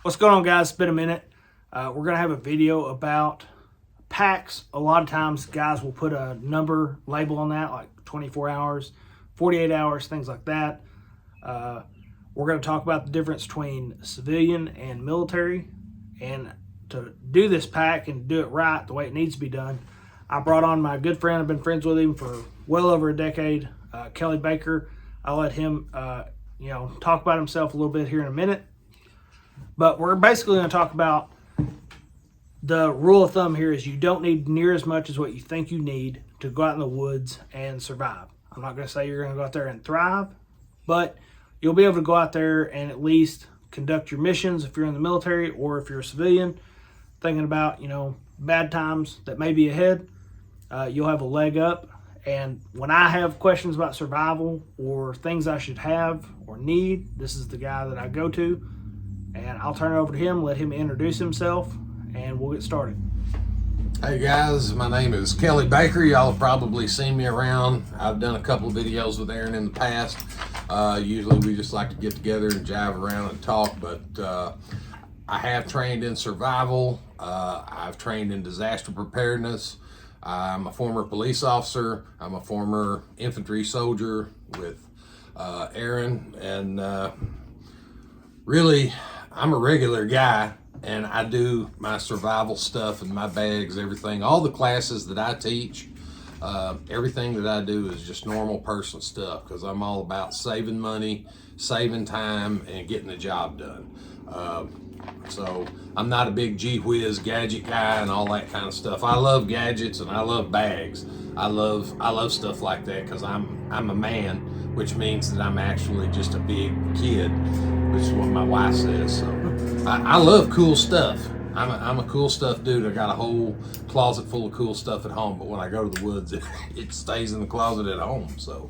What's going on, guys? It's been a minute. We're going to have a video about packs. A lot of times guys will put a number label on that, like 24 hours, 48 hours, things like that. We're going to talk about the difference between civilian and military. And to do this pack and do it right, the way it needs to be done, I brought on my good friend. I've been friends with him for well over a decade, Kelly Baker. I'll let him talk about himself a little bit here in a minute. But we're basically going to talk about the rule of thumb here is you don't need near as much as what you think you need to go out in the woods and survive. I'm not going to say you're going to go out there and thrive, but you'll be able to go out there and at least conduct your missions if you're in the military or if you're a civilian, thinking about, bad times that may be ahead. You'll have a leg up. And when I have questions about survival or things I should have or need, this is the guy that I go to. And I'll turn it over to him, let him introduce himself, and we'll get started. Hey guys, my name is Kelly Baker. Y'all have probably seen me around. I've done a couple of videos with Aaron in the past. Usually we just like to get together and jive around and talk, but I have trained in survival. I've trained in disaster preparedness. I'm a former police officer. I'm a former infantry soldier with Aaron, and really, I'm a regular guy, and I do my survival stuff and my bags, everything, all the classes that I teach, everything that I do is just normal person stuff because I'm all about saving money, saving time, and getting the job done. So I'm not a big gee whiz gadget guy and all that kind of stuff. I love gadgets and I love bags. I love stuff like that because I'm a man, which means that I'm actually just a big kid, which is what my wife says. So I love cool stuff. I'm a cool stuff dude. I got a whole closet full of cool stuff at home, but when I go to the woods, it stays in the closet at home. So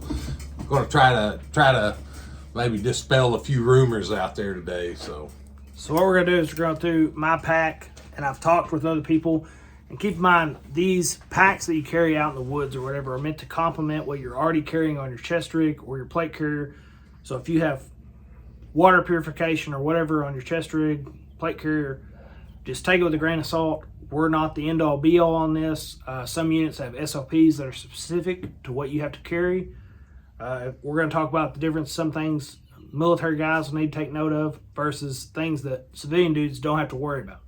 I'm going to try to maybe dispel a few rumors out there today. So what we're going to do is we're going through my pack, and I've talked with other people. And keep in mind, these packs that you carry out in the woods or whatever are meant to complement what you're already carrying on your chest rig or your plate carrier. So if you have water purification or whatever on your chest rig, plate carrier, just take it with a grain of salt. We're not the end-all be-all on this. Some units have SOPs that are specific to what you have to carry. We're going to talk about the difference. Some things military guys will need to take note of versus things that civilian dudes don't have to worry about.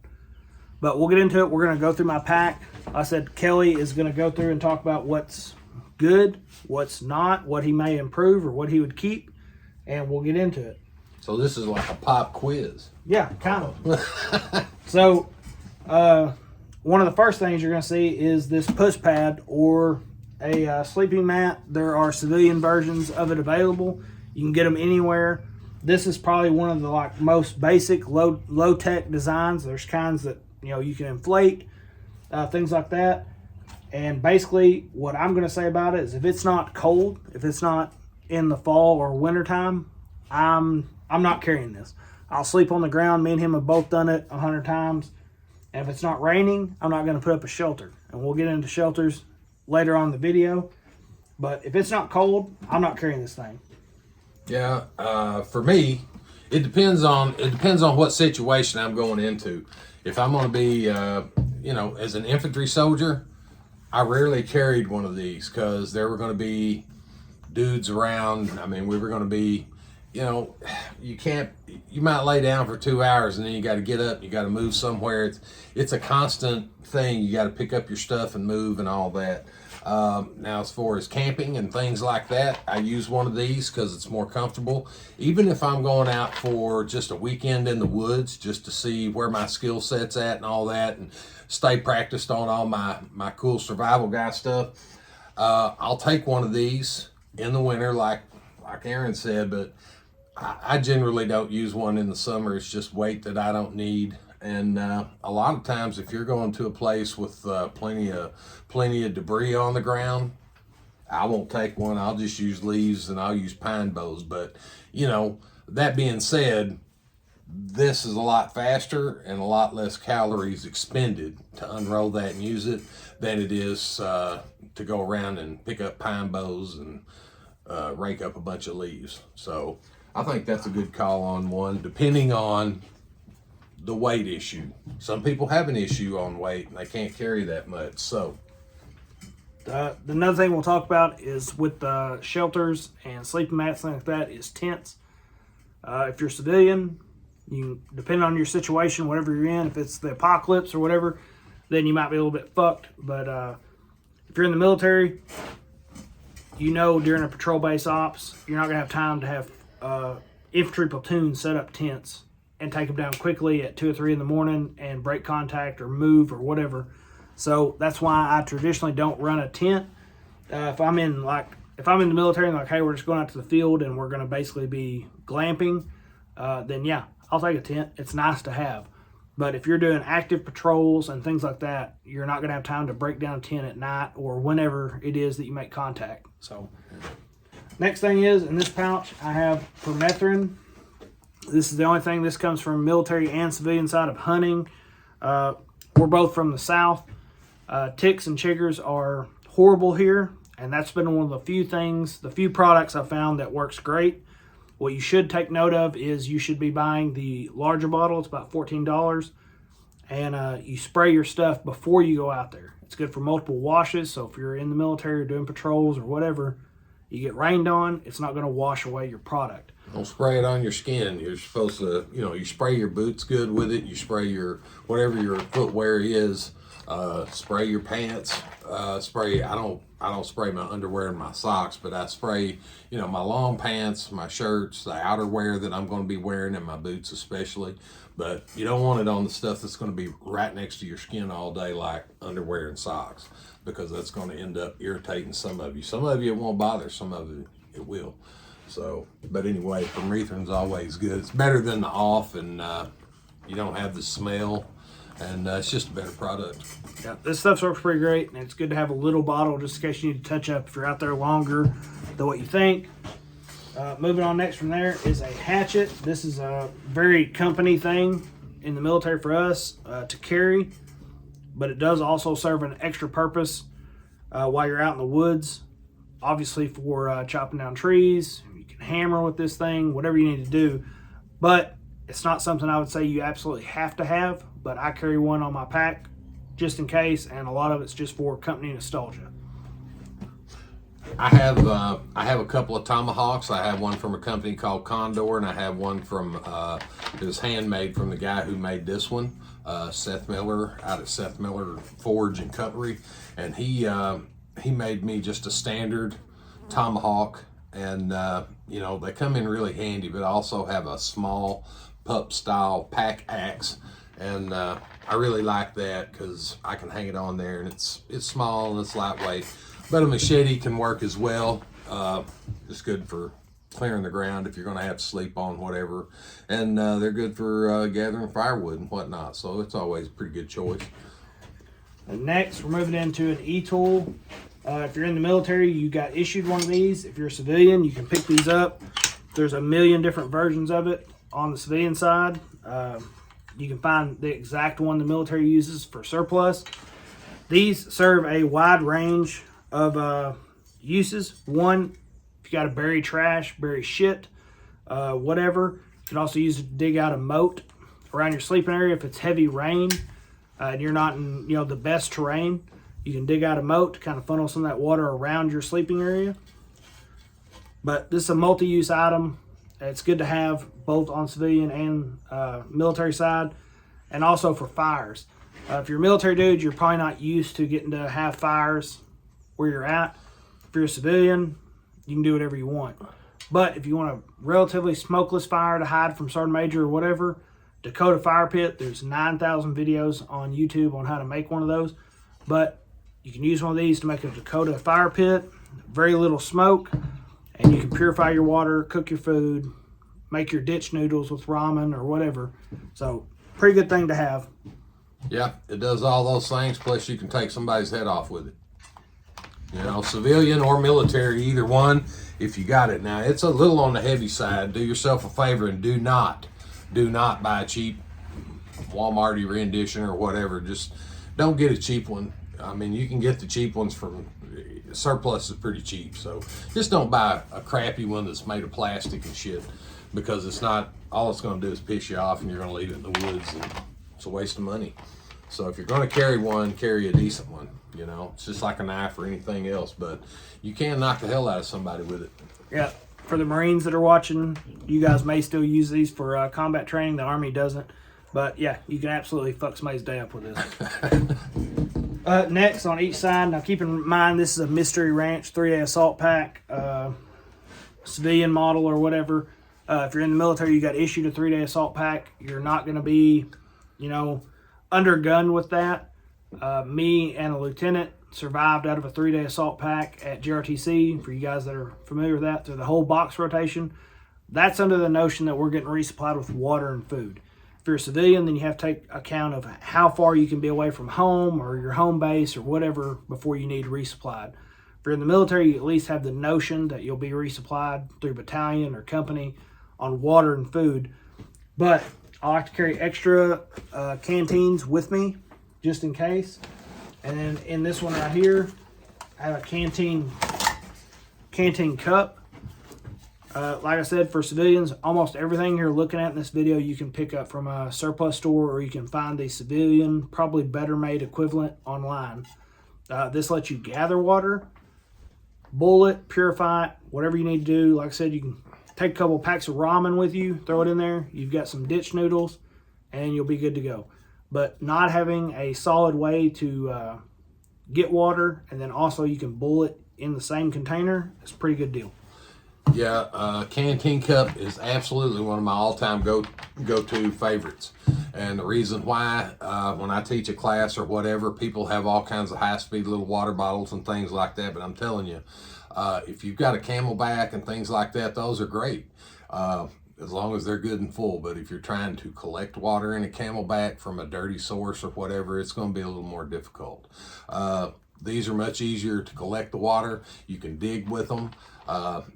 But we'll get into it. We're going to go through my pack. Like I said Kelly is going to go through and talk about what's good, what's not, what he may improve or what he would keep, and we'll get into it. So this is like a pop quiz. Yeah, kind of. So one of the first things you're going to see is this push pad or a sleeping mat. There are civilian versions of it available. You can get them anywhere. This is probably one of the most basic low tech designs. There's kinds that you can inflate, things like that. And basically what I'm going to say about it is if it's not cold, if it's not in the fall or winter time, I'm not carrying this. I'll sleep on the ground. Me and him have both done it 100 times. And if it's not raining, I'm not going to put up a shelter. And we'll get into shelters later on in the video. But if it's not cold, I'm not carrying this thing. Yeah, for me, it depends on what situation I'm going into. If I'm going to be, as an infantry soldier, I rarely carried one of these because there were going to be dudes around. I mean, we were going to be, you might lay down for 2 hours and then you got to get up, you got to move somewhere. It's a constant thing. You got to pick up your stuff and move and all that. Now, as far as camping and things like that, I use one of these because it's more comfortable. Even if I'm going out for just a weekend in the woods, just to see where my skill set's at and all that, and stay practiced on all my cool survival guy stuff, I'll take one of these in the winter, like Aaron said, but I generally don't use one in the summer. It's just weight that I don't need. And a lot of times, if you're going to a place with plenty of debris on the ground, I won't take one. I'll just use leaves and I'll use pine boughs. But that being said, this is a lot faster and a lot less calories expended to unroll that and use it than it is to go around and pick up pine boughs and rake up a bunch of leaves. So I think that's a good call on one, depending on the weight issue. Some people have an issue on weight and they can't carry that much. So another thing we'll talk about is with the shelters and sleeping mats, things like that, is tents. If you're a civilian, you depending on your situation, whatever you're in, if it's the apocalypse or whatever, then you might be a little bit fucked. But if you're in the military, you know during a patrol base ops, you're not going to have time to have infantry platoons set up tents and take them down quickly at 2 or 3 in the morning and break contact or move or whatever. So that's why I traditionally don't run a tent. If I'm in the military and like, hey, we're just going out to the field and we're going to basically be glamping, then yeah, I'll take a tent. It's nice to have. But if you're doing active patrols and things like that, you're not going to have time to break down a tent at night or whenever it is that you make contact. So next thing is, in this pouch, I have permethrin. This is the only thing. This comes from military and civilian side of hunting. We're both from the South. Ticks and chiggers are horrible here, and that's been one of the few products I found that works great. What you should take note of is you should be buying the larger bottle. It's about $14, and you spray your stuff before you go out there. It's good for multiple washes, so if you're in the military or doing patrols or whatever, you get rained on, it's not going to wash away your product. Don't spray it on your skin. You're supposed to, you spray your boots good with it. You spray your, whatever your footwear is, spray your pants, I don't spray my underwear and my socks, but I spray, my long pants, my shirts, the outerwear that I'm going to be wearing, and my boots especially. But you don't want it on the stuff that's going to be right next to your skin all day, like underwear and socks, because that's going to end up irritating some of you. Some of you it won't bother, some of you it will. So, but anyway, permethrin's always good. It's better than the off, and you don't have the smell, and it's just a better product. Yeah, this stuff works pretty great, and it's good to have a little bottle just in case you need to touch up if you're out there longer than what you think. Moving on, next from there is a hatchet. This is a very company thing in the military for us to carry, but it does also serve an extra purpose while you're out in the woods. Obviously for chopping down trees, you can hammer with this thing, whatever you need to do, but it's not something I would say you absolutely have to have, but I carry one on my pack just in case, and a lot of it's just for company nostalgia. I have a couple of tomahawks. I have one from a company called Condor, and I have one from it was handmade from the guy who made this one, Seth Miller, out at Seth Miller Forge and Cutlery, and he made me just a standard tomahawk, and they come in really handy. But I also have a small pup style pack axe, and I really like that because I can hang it on there, and it's small and it's lightweight. But a machete can work as well. It's good for clearing the ground if you're going to have to sleep on whatever, and they're good for gathering firewood and whatnot. So it's always a pretty good choice. And next, we're moving into an e-tool. If you're in the military, you got issued one of these. If you're a civilian, you can pick these up. There's a million different versions of it on the civilian side. You can find the exact one the military uses for surplus. These serve a wide range of uses. One, if you got to bury trash, bury shit, whatever. You can also use it to dig out a moat around your sleeping area if it's heavy rain and you're not in the best terrain. You can dig out a moat to kind of funnel some of that water around your sleeping area. But this is a multi-use item. It's good to have both on civilian and military side, and also for fires. If you're a military dude, you're probably not used to getting to have fires where you're at. If you're a civilian, you can do whatever you want. But if you want a relatively smokeless fire to hide from sergeant major or whatever, Dakota fire pit, there's 9,000 videos on YouTube on how to make one of those. But you can use one of these to make a Dakota fire pit, very little smoke, and you can purify your water, cook your food, make your ditch noodles with ramen or whatever. So pretty good thing to have. Yeah, it does all those things, plus you can take somebody's head off with it. Civilian or military, either one, if you got it. Now, it's a little on the heavy side. Do yourself a favor and do not buy a cheap Walmart rendition or whatever. Just don't get a cheap one. I mean, you can get the cheap ones from surplus is pretty cheap. So just don't buy a crappy one that's made of plastic and shit, because it's not all it's going to do is piss you off, and you're going to leave it in the woods, and it's a waste of money. So if you're going to carry one, carry a decent one. You know, it's just like a knife or anything else, but you can knock the hell out of somebody with it. Yeah. For the Marines that are watching, you guys may still use these for combat training. The Army doesn't. But yeah, you can absolutely fuck somebody's day up with this. Next, on each side, now keep in mind this is a Mystery Ranch 3-day assault pack, civilian model or whatever. If you're in the military, you got issued a 3-day assault pack. You're not going to be, you know, undergunned with that. Me and a lieutenant survived out of a 3-day assault pack at GRTC. For you guys that are familiar with that, through the whole box rotation, that's under the notion that we're getting resupplied with water and food. If you're a civilian, then you have to take account of how far you can be away from home or your home base or whatever before you need resupplied. If you're in the military, you at least have the notion that you'll be resupplied through battalion or company on water and food. But I like to carry extra canteens with me just in case. And then in this one right here, I have a canteen cup. Like I said, for civilians, almost everything you're looking at in this video you can pick up from a surplus store, or you can find the civilian, probably better made equivalent online. This lets you gather water, boil it, purify it, whatever you need to do. Like I said, you can take a couple packs of ramen with you, throw it in there. You've got some ditch noodles, and you'll be good to go. But not having a solid way to get water, and then also you can boil it in the same container, is a pretty good deal. Yeah, canteen cup is absolutely one of my all-time go-to favorites. And the reason why, when I teach a class or whatever, people have all kinds of high-speed little water bottles and things like that. But I'm telling you, if you've got a Camelback and things like that, those are great, as long as they're good and full. But if you're trying to collect water in a Camelback from a dirty source or whatever, it's going to be a little more difficult. These are much easier to collect the water. You can dig with them.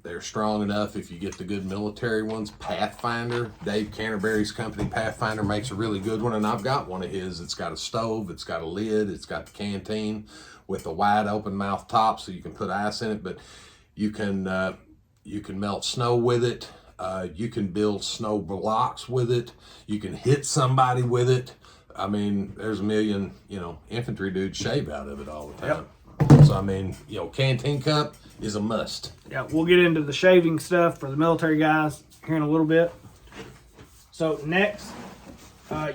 They're strong enough if you get the good military ones. Pathfinder, Dave Canterbury's company Pathfinder makes a really good one, and I've got one of his. It's got a stove, it's got a lid, it's got the canteen with a wide open mouth top so you can put ice in it, but you can melt snow with it. You can build snow blocks with it. You can hit somebody with it. I mean, there's a million, infantry dudes shave out of it all the time. Yep. So, I mean, canteen cup is a must. Yeah, we'll get into the shaving stuff for the military guys here in a little bit. So next,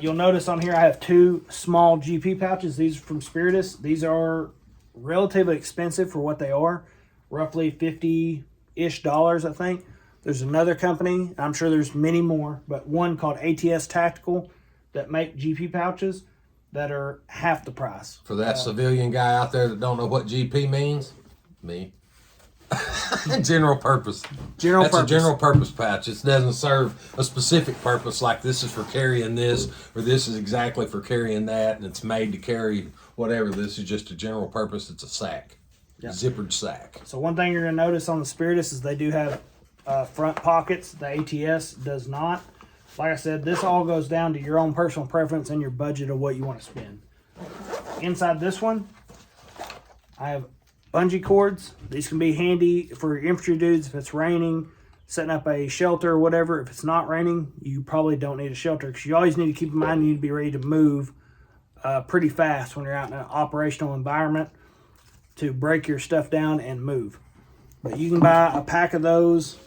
you'll notice on here I have 2 small GP pouches. These are from Spiritus. These are relatively expensive for what they are. Roughly $50-ish, I think. There's another company, I'm sure there's many more, but one called ATS Tactical that make GP pouches that are half the price. For that civilian guy out there that don't know what GP means, me. General purpose. That's a general purpose pouch. It doesn't serve a specific purpose like this is for carrying this, or this is exactly for carrying that, and it's made to carry whatever. This is just a general purpose. It's a sack. Yep. Zippered sack. So one thing you're going to notice on the Spiritus is they do have front pockets. The ATS does not. Like I said, this all goes down to your own personal preference and your budget of what you want to spend. Inside this one, I have bungee cords. These can be handy for your infantry dudes if it's raining, setting up a shelter or whatever. If it's not raining, you probably don't need a shelter, because you always need to keep in mind you need to be ready to move pretty fast when you're out in an operational environment to break your stuff down and move. But you can buy a pack of those.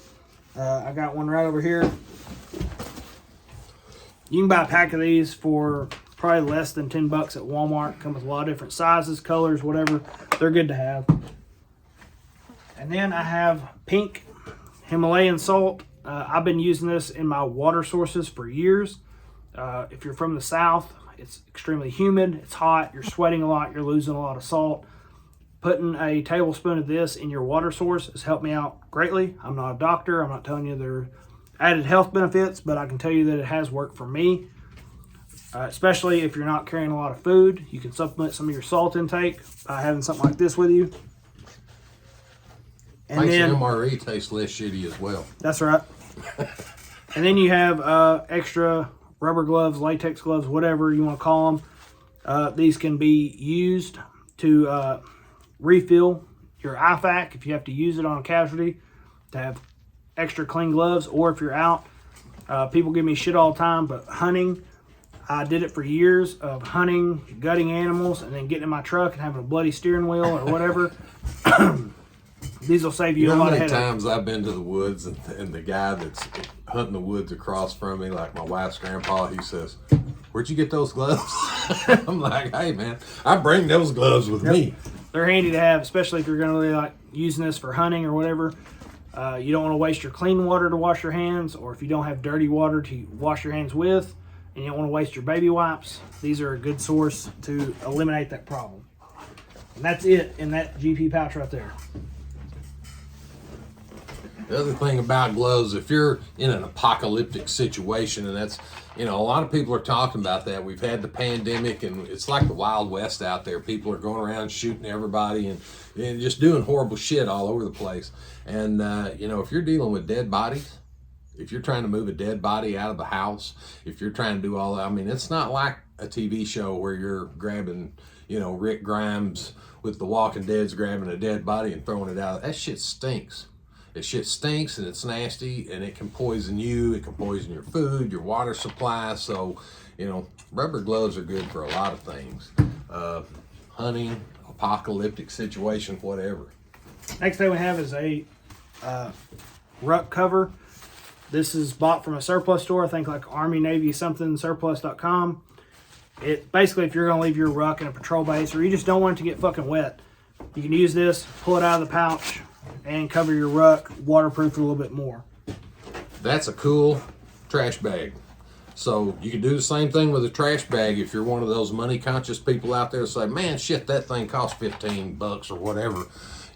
I got one right over here. You can buy a pack of these for probably less than $10 at Walmart. Come with a lot of different sizes, colors, whatever. They're good to have. And then I have pink Himalayan salt. I've been using this in my water sources for years. If you're from the South, it's extremely humid. It's hot. You're sweating a lot. You're losing a lot of salt. Putting a tablespoon of this in your water source has helped me out greatly. I'm not a doctor. I'm not telling you there are added health benefits, but I can tell you that it has worked for me. Especially if you're not carrying a lot of food. You can supplement some of your salt intake by having something like this with you. And makes then the MRE taste less shitty as well. That's right. And then you have extra rubber gloves, latex gloves, whatever you want to call them. These can be used to refill your IFAC if you have to use it on a casualty, to have extra clean gloves, or if you're out People give me shit all the time, but hunting, I did it for years of hunting, gutting animals, and then getting in my truck and having a bloody steering wheel or whatever. These will save you a lot of headache. How many times I've been to the woods and the guy that's hunting the woods across from me, like my wife's grandpa, he says, "Where'd you get those gloves?" I'm like, "Hey man, I bring those gloves with me." They're handy to have, especially if you're going to really like using this for hunting or whatever. You don't want to waste your clean water to wash your hands, or if you don't have dirty water to wash your hands with, and you don't want to waste your baby wipes, these are a good source to eliminate that problem. And that's it in that GP pouch right there. The other thing about gloves, if you're in an apocalyptic situation, and that's, a lot of people are talking about that. We've had the pandemic, and it's like the Wild West out there. People are going around shooting everybody and just doing horrible shit all over the place. And, if you're dealing with dead bodies, if you're trying to move a dead body out of the house, if you're trying to do all that, it's not like a TV show where you're grabbing, Rick Grimes with The Walking Dead's grabbing a dead body and throwing it out. That shit stinks. That shit stinks and it's nasty and it can poison you. It can poison your food, your water supply. So, rubber gloves are good for a lot of things. Hunting, apocalyptic situation, whatever. Next thing we have is a ruck cover. This is bought from a surplus store, I think like Army, Navy, something, surplus.com. It basically, if you're going to leave your ruck in a patrol base or you just don't want it to get fucking wet, you can use this, pull it out of the pouch, and cover your ruck, waterproof it a little bit more. That's a cool trash bag. So you can do the same thing with a trash bag if you're one of those money conscious people out there that say, man, shit, that thing costs $15 or whatever.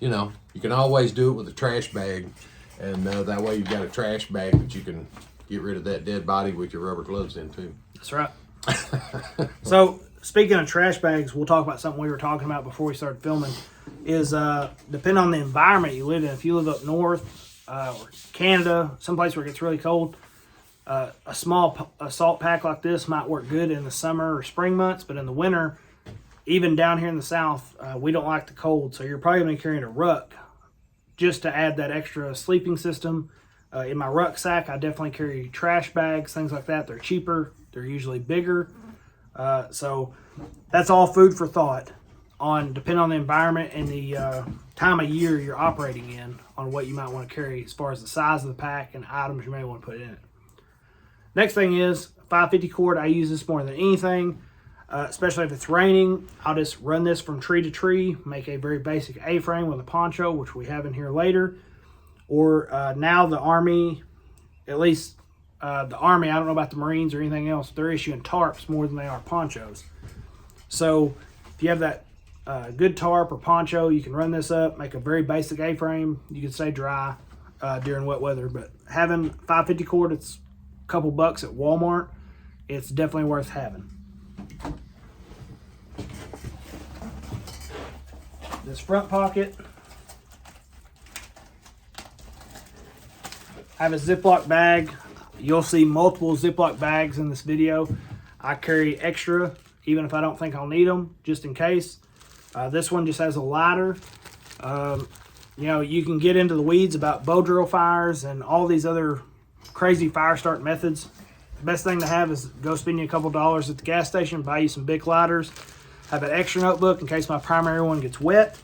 You can always do it with a trash bag, and that way you've got a trash bag that you can get rid of that dead body with your rubber gloves in too. That's right. So speaking of trash bags, we'll talk about something we were talking about before we started filming. Is depending on the environment you live in. If you live up north or Canada, someplace where it gets really cold, a small assault pack like this might work good in the summer or spring months, but in the winter, even down here in the south, we don't like the cold, so you're probably going to be carrying a ruck just to add that extra sleeping system. In my rucksack, I definitely carry trash bags, things like that. They're cheaper, they're usually bigger, so that's all food for thought. Depending on the environment and the time of year you're operating in, on what you might want to carry as far as the size of the pack and items you may want to put in it. Next thing is 550 cord. I use this more than anything, especially if it's raining. I'll just run this from tree to tree, make a very basic A-frame with a poncho, which we have in here later. Or now the Army, at least the Army, I don't know about the Marines or anything else, they're issuing tarps more than they are ponchos. So if you have that good tarp or poncho, you can run this up, make a very basic A-frame. You can stay dry during wet weather, but having 550 cord, it's a couple bucks at Walmart. It's definitely worth having. This front pocket, I have a Ziploc bag. You'll see multiple Ziploc bags in this video. I carry extra, even if I don't think I'll need them, just in case. This one just has a lighter. You can get into the weeds about bow drill fires and all these other crazy fire start methods. The best thing to have is go spend you a couple dollars at the gas station, buy you some big lighters, have an extra notebook in case my primary one gets wet.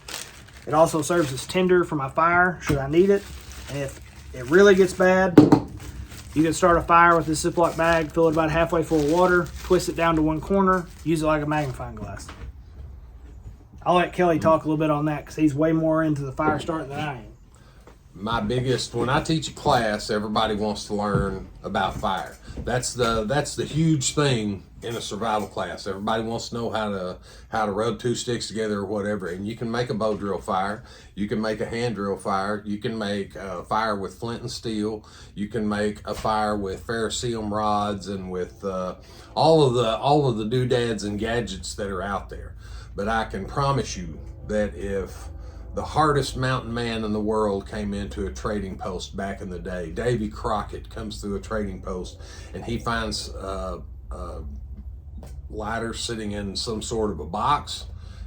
It also serves as tinder for my fire should I need it. And if it really gets bad, you can start a fire with this Ziploc bag, fill it about halfway full of water, twist it down to one corner, use it like a magnifying glass. I'll let Kelly talk a little bit on that because he's way more into the fire starting than I am. When I teach a class, everybody wants to learn about fire. That's the huge thing in a survival class. Everybody wants to know how to rub two sticks together or whatever. And you can make a bow drill fire. You can make a hand drill fire. You can make a fire with flint and steel. You can make a fire with ferrocerium rods and with all of the doodads and gadgets that are out there. But I can promise you that if the hardest mountain man in the world came into a trading post back in the day, Davy Crockett comes through a trading post and he finds lighter sitting in some sort of a box,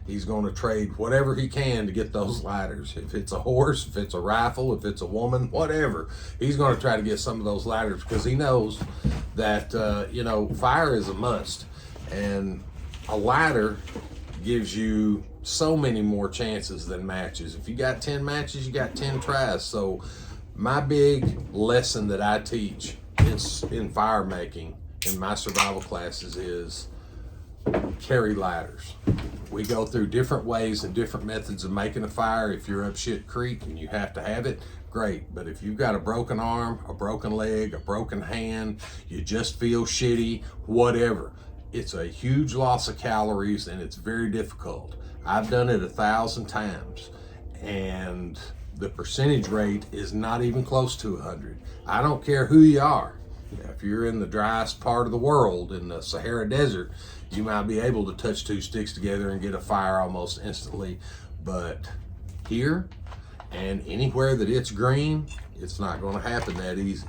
He's going to trade whatever he can to get those ladders. If it's a horse, if it's a rifle, if it's a woman, whatever, he's going to try to get some of those ladders because he knows that, you know, fire is a must. And a ladder gives you so many more chances than matches. If you got 10 matches, you got 10 tries. So my big lesson that I teach in fire making in my survival classes is carry ladders. We go through different ways and different methods of making a fire. If you're up shit creek and you have to have it, great. But if you've got a broken arm, a broken leg, a broken hand, you just feel shitty, whatever, it's a huge loss of calories and it's very difficult. I've done it 1,000 times and the percentage rate is not even close to 100. I don't care who you are. If you're in the driest part of the world, in the Sahara Desert, you might be able to touch 2 sticks together and get a fire almost instantly. But here and anywhere that it's green, it's not going to happen that easy.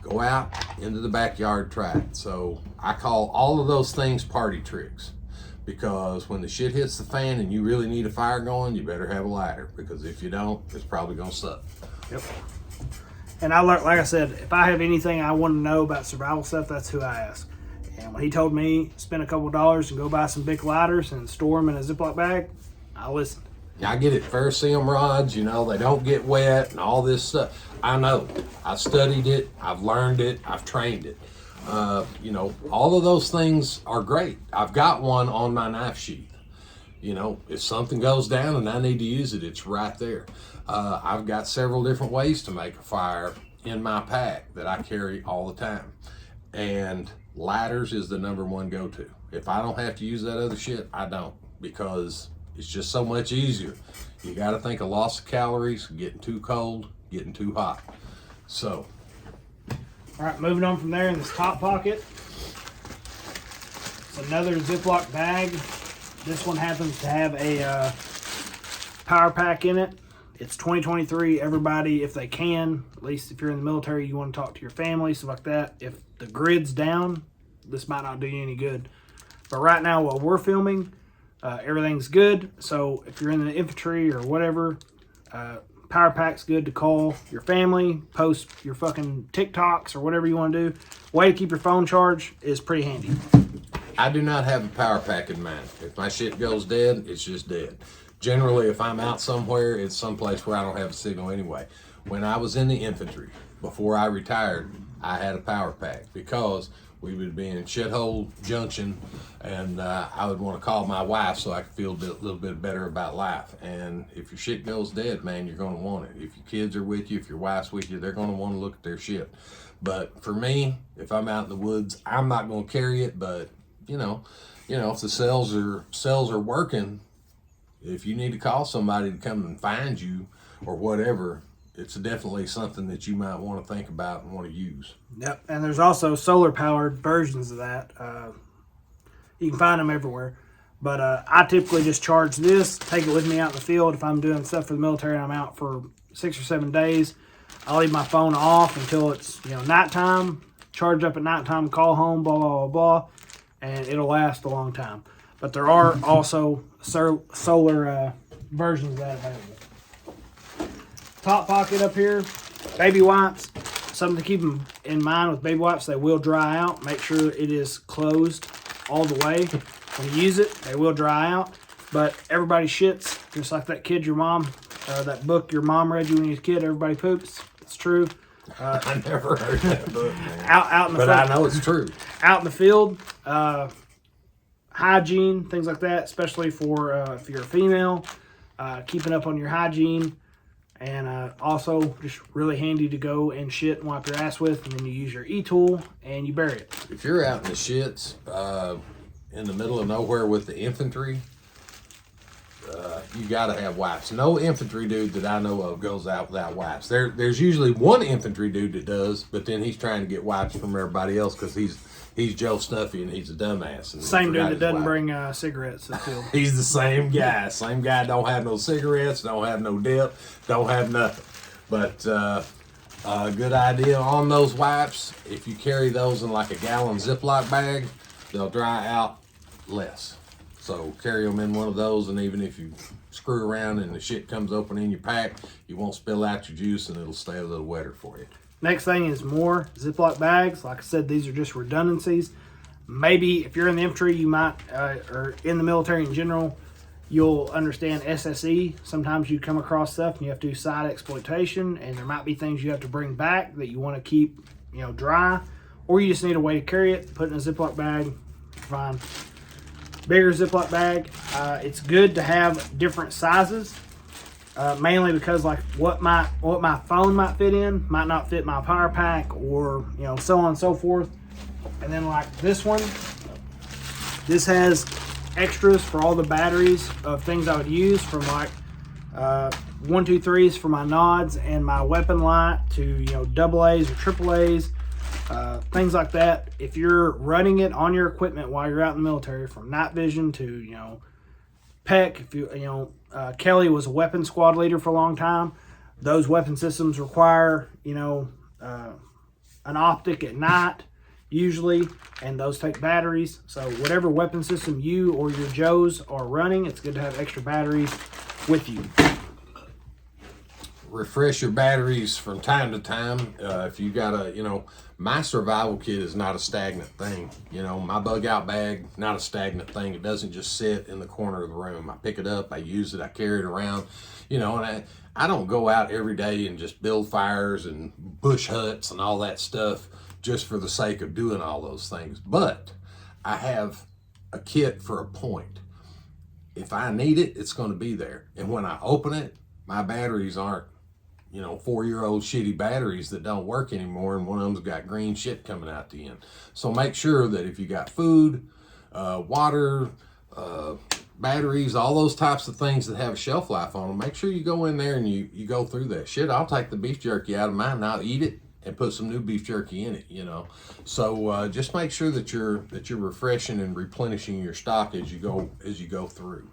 Go out into the backyard, try it. So I call all of those things party tricks, because when the shit hits the fan and you really need a fire going, you better have a ladder, because if you don't, it's probably going to suck. Yep. And I learned, like I said, if I have anything I want to know about survival stuff, that's who I ask. And when he told me spend a couple dollars and go buy some big ladders and store them in a Ziploc bag, I listened. I get it, ferrocerium rods, you know, they don't get wet and all this stuff. I know. I studied it. I've learned it. I've trained it. You know, all of those things are great. I've got one on my knife sheath. You know, if something goes down and I need to use it, it's right there. I've got several different ways to make a fire in my pack that I carry all the time. And ladders is the #1 go-to. If I don't have to use that other shit, I don't, because it's just so much easier. You got to think of loss of calories, getting too cold, getting too hot. So. All right, moving on from there, in this top pocket, it's another Ziploc bag. This one happens to have a power pack in it. It's 2023. Everybody, if they can, at least if you're in the military, you want to talk to your family, stuff like that. If the grid's down, this might not do you any good. But right now, while we're filming, everything's good. So if you're in the infantry or whatever, power pack's good to call your family, post your fucking TikToks or whatever you want to do. Way to keep your phone charged is pretty handy. I do not have a power pack in mind. If my shit goes dead, it's just dead. Generally, if I'm out somewhere, it's someplace where I don't have a signal anyway. When I was in the infantry, before I retired, I had a power pack because we would be in Shithole Junction, and I would want to call my wife so I could feel a little bit better about life. And if your shit goes dead, man, you're going to want it. If your kids are with you, if your wife's with you, they're going to want to look at their shit. But for me, if I'm out in the woods, I'm not going to carry it. But you know, if the cells are working, if you need to call somebody to come and find you or whatever, it's definitely something that you might want to think about and want to use. Yep, and there's also solar-powered versions of that. You can find them everywhere. But I typically just charge this, take it with me out in the field. If I'm doing stuff for the military and I'm out for 6 or 7 days, I'll leave my phone off until it's nighttime, charge up at nighttime, call home, blah, blah, blah, blah, and it'll last a long time. But there are also solar versions of that available. Top pocket up here, baby wipes. Something to keep in mind with baby wipes, they will dry out. Make sure it is closed all the way. When you use it, they will dry out. But everybody shits, just like that kid your mom, that book your mom read you when you was a kid, Everybody Poops. It's true. I never heard that book, man. Out in the but I know it's true. Out in the field, hygiene, things like that, especially for if you're a female, keeping up on your hygiene. And also just really handy to go and shit and wipe your ass with, and then you use your e-tool and you bury it. If you're out in the shits in the middle of nowhere with the infantry, you got to have wipes. No infantry dude that I know of goes out without wipes. There's usually one infantry dude that does, but then he's trying to get wipes from everybody else because he's Joe Snuffy and he's a dumbass. And same dude that doesn't bring cigarettes to the field. He's the same guy. Same guy don't have no cigarettes, don't have no dip, don't have nothing. But good idea on those wipes. If you carry those in like a gallon Ziploc bag, they'll dry out less. So carry them in one of those, and even if you screw around and the shit comes open in your pack, you won't spill out your juice and it'll stay a little wetter for you. Next thing is more Ziploc bags. Like I said, these are just redundancies. Maybe if you're in the infantry, you might, or in the military in general, you'll understand SSE. Sometimes you come across stuff and you have to do side exploitation, and there might be things you have to bring back that you want to keep, dry, or you just need a way to carry it. Put in a Ziploc bag, fine. Bigger Ziploc bag. It's good to have different sizes, mainly because like what my phone might fit in might not fit my power pack, or so on and so forth. And then like this one, this has extras for all the batteries of things I would use, from like 1, 2, 3s for my nods and my weapon light, to AA's or AAA's, things like that. If you're running it on your equipment while you're out in the military, from night vision to PEC, if you Kelly was a weapon squad leader for a long time. Those weapon systems require an optic at night usually, and those take batteries. So whatever weapon system you or your Joes are running, it's good to have extra batteries with you. Refresh your batteries from time to time. If you got my survival kit is not a stagnant thing. My bug out bag, not a stagnant thing. It doesn't just sit in the corner of the room. I pick it up, I use it, I carry it around, and I don't go out every day and just build fires and bush huts and all that stuff just for the sake of doing all those things. But I have a kit for a point. If I need it, it's going to be there. And when I open it, my batteries aren't 4-year-old shitty batteries that don't work anymore, and one of them's got green shit coming out the end. So make sure that if you got food, water, batteries, all those types of things that have a shelf life on them, make sure you go in there and you go through that shit. I'll take the beef jerky out of mine and I'll eat it and put some new beef jerky in it, So just make sure that you're refreshing and replenishing your stock as you go through.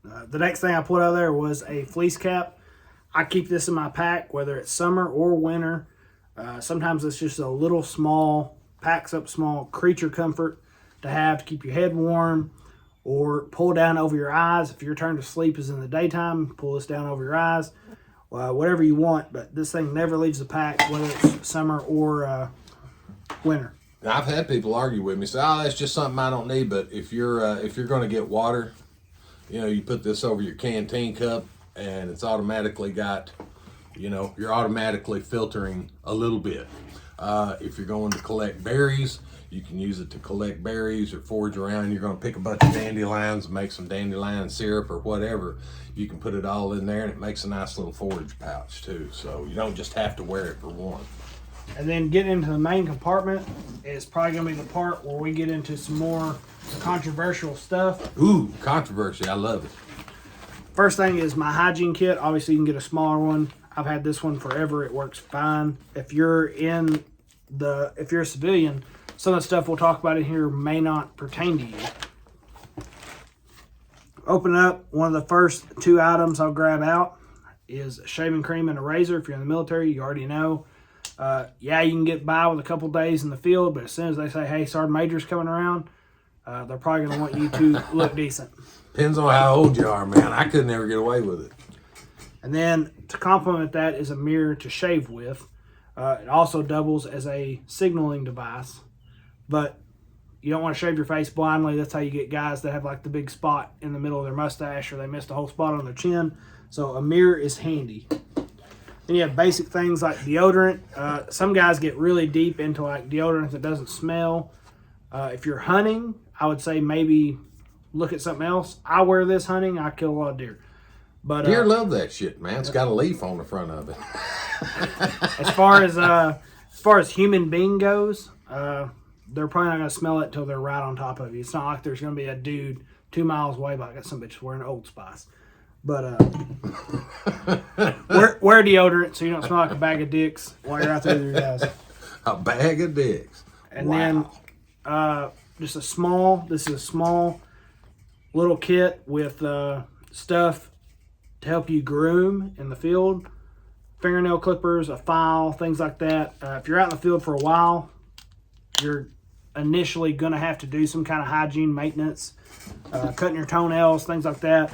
The next thing I put out there was a fleece cap. I keep this in my pack whether it's summer or winter. Sometimes it's just a little small, packs up small creature comfort to have to keep your head warm, or pull down over your eyes. If your turn to sleep is in the daytime, pull this down over your eyes. Whatever you want, but this thing never leaves the pack, whether it's summer or winter. Now, I've had people argue with me, say, "Oh, that's just something I don't need." But if you're going to get water, you put this over your canteen cup, and it's automatically got, you're automatically filtering a little bit. If you're going to collect berries, you can use it to collect berries or forage around. You're going to pick a bunch of dandelions and make some dandelion syrup or whatever. You can put it all in there, and it makes a nice little forage pouch too. So you don't just have to wear it for one. And then getting into the main compartment is probably going to be the part where we get into some more controversial stuff. Ooh, controversy. I love it. First thing is my hygiene kit. Obviously, you can get a smaller one. I've had this one forever. It works fine. If you're a civilian, some of the stuff we'll talk about in here may not pertain to you. Open it up. One of the first 2 items I'll grab out is shaving cream and a razor. If you're in the military, you already know. You can get by with a couple days in the field, but as soon as they say, "Hey, Sergeant Major's coming around," they're probably going to want you to look decent. Depends on how old you are, man. I could never get away with it. And then to complement that is a mirror to shave with. It also doubles as a signaling device, but you don't want to shave your face blindly. That's how you get guys that have like the big spot in the middle of their mustache, or they missed a whole spot on their chin. So a mirror is handy. Then you have basic things like deodorant. Some guys get really deep into like deodorant that doesn't smell. If you're hunting, I would say maybe look at something else. I wear this hunting. I kill a lot of deer. But deer love that shit, man. It's got a leaf on the front of it. As far as human being goes, they're probably not going to smell it until they're right on top of you. It's not like there's going to be a dude 2 miles away, but I got some bitch wearing Old Spice. But wear deodorant so you don't smell like a bag of dicks while you're out there with your guys. A bag of dicks. And then this is a small little kit with stuff to help you groom in the field. Fingernail clippers, a file, things like that. If you're out in the field for a while, you're initially going to have to do some kind of hygiene maintenance, cutting your toenails, things like that.